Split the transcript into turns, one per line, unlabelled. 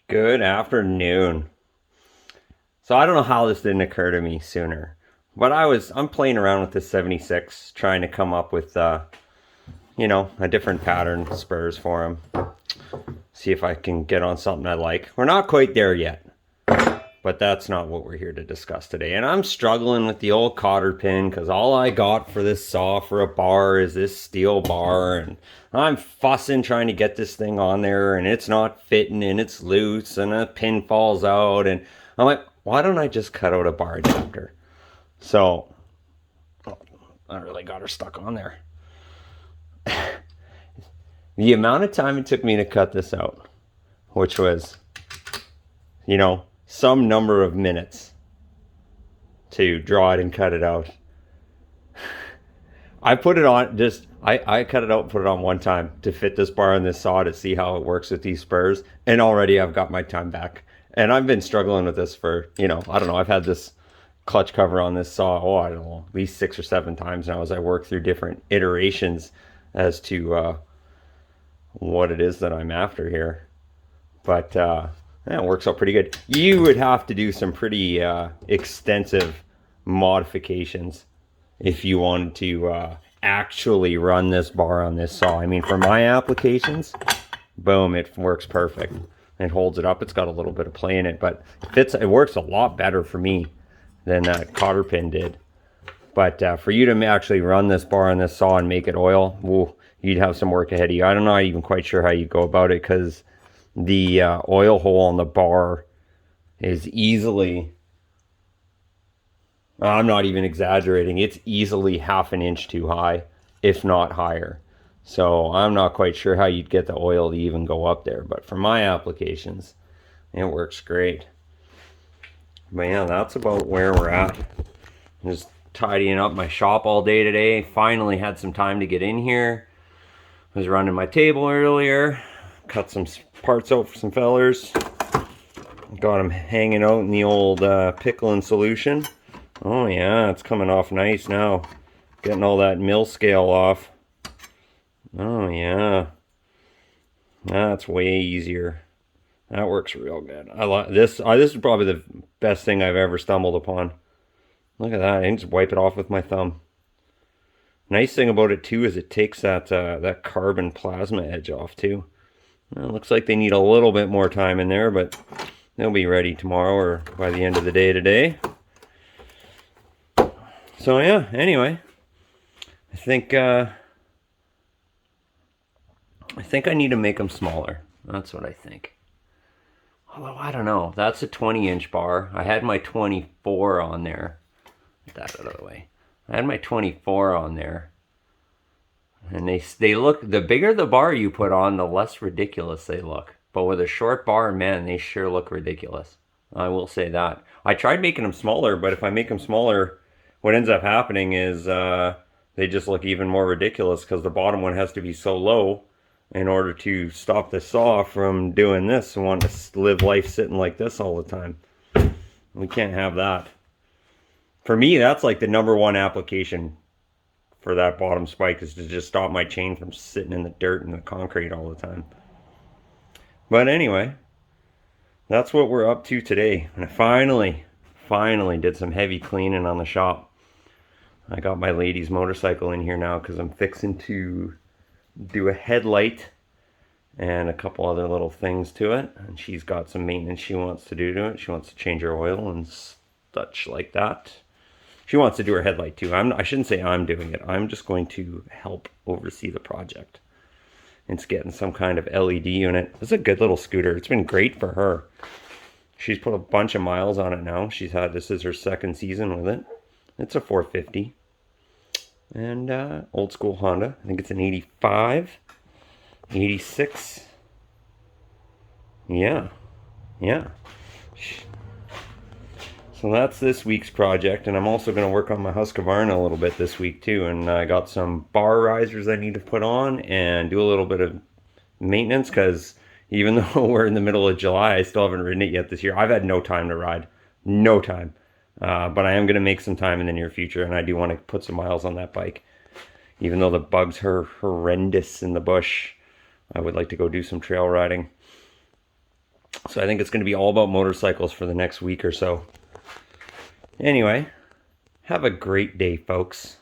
Good afternoon. So I don't know how this didn't occur to me sooner, but I'm playing around with this 76, trying to come up with a different pattern Spurs for him. See if I can get on something I like. We're not quite there yet, but that's not what we're here to discuss today. And I'm struggling with the old cotter pin because all I got for this saw for a bar is this steel bar, and I'm fussing trying to get this thing on there, and it's not fitting, and it's loose, and a pin falls out, and I'm like, why don't I just cut out a bar adapter? So I really got her stuck on there. The amount of time it took me to cut this out, which was, some number of minutes to draw it and cut it out. I put it on I cut it out and put it on one time to fit this bar and this saw to see how it works with these Spurs, and already I've got my time back. And I've been struggling with this for, I don't know, I've had this clutch cover on this saw, I don't know, at least 6 or 7 times now as I work through different iterations as to what it is that I'm after here. But yeah, it works out pretty good. You would have to do some pretty extensive modifications if you wanted to actually run this bar on this saw. I mean, for my applications, boom, it works perfect. It holds it up. It's got a little bit of play in it, but it works a lot better for me than that cotter pin did. But for you to actually run this bar on this saw and make it oil, woo, you'd have some work ahead of you. I don't know even quite sure how you go about it, because the oil hole on the bar is easily, I'm not even exaggerating, it's easily half an inch too high, if not higher. So I'm not quite sure how you'd get the oil to even go up there. But for my applications, it works great. But yeah, that's about where we're at. Just tidying up my shop all day today. Finally had some time to get in here. I was running my table earlier. Cut some parts out for some fellers. Got them hanging out in the old pickling solution. Oh yeah, it's coming off nice now. Getting all that mill scale off. Oh yeah, that's way easier. That works real good. I like this. This is probably the best thing I've ever stumbled upon. Look at that. I can just wipe it off with my thumb. Nice thing about it too is it takes that carbon plasma edge off too. Well, it looks like they need a little bit more time in there, but they'll be ready tomorrow or by the end of the day today. So yeah. Anyway, I think I need to make them smaller. That's what I think. Although, I don't know. That's a 20-inch bar. I had my 24 on there. Get that out of the way. I had my 24 on there. And they look, the bigger the bar you put on, the less ridiculous they look. But with a short bar, man, they sure look ridiculous. I will say that. I tried making them smaller, but if I make them smaller, what ends up happening is they just look even more ridiculous, because the bottom one has to be so low in order to stop the saw from doing this and want to live life sitting like this all the time. We can't have that. For me, that's like the #1 application for that bottom spike, is to just stop my chain from sitting in the dirt and the concrete all the time. But anyway, that's what we're up to today. And I finally did some heavy cleaning on the shop. I got my lady's motorcycle in here now because I'm fixing to do a headlight and a couple other little things to it, and she's got some maintenance she wants to do to it. She wants to change her oil and such like that. She wants to do her headlight too. I shouldn't say I'm doing it. I'm just going to help oversee the project. It's getting some kind of LED unit. It's a good little scooter. It's been great for her. She's put a bunch of miles on it now. This is her second season with it. It's a 450. And old school Honda. I think it's an 85, 86. Yeah. So that's this week's project, and I'm also going to work on my Husqvarna a little bit this week too. And I got some bar risers I need to put on and do a little bit of maintenance, because even though we're in the middle of July, I still haven't ridden it yet this year. I've had no time to ride. No time. But I am going to make some time in the near future, and I do want to put some miles on that bike. Even though the bugs are horrendous in the bush, I would like to go do some trail riding. So I think it's going to be all about motorcycles for the next week or so. Anyway, have a great day, folks.